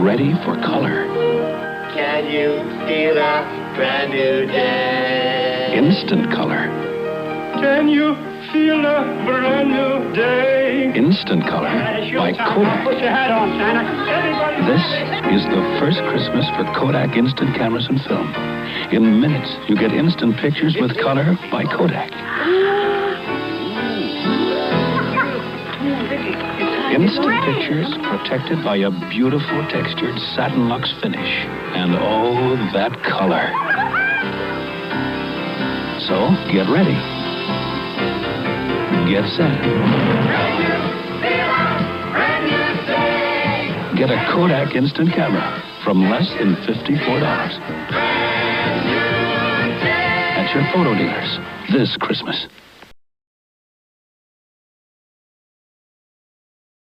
ready for color. Can you feel a brand new day? Instant color. Can you feel a brand new day? Instant color by Kodak. Put your hat on, Santa. Everybody. This is the first Christmas for Kodak instant cameras and film. In minutes, you get instant pictures with color by Kodak. Instant pictures protected by a beautiful textured satin luxe finish. And oh, that color. So, get ready. Get set. Get a Kodak instant camera from less than $54. At your photo dealers this Christmas.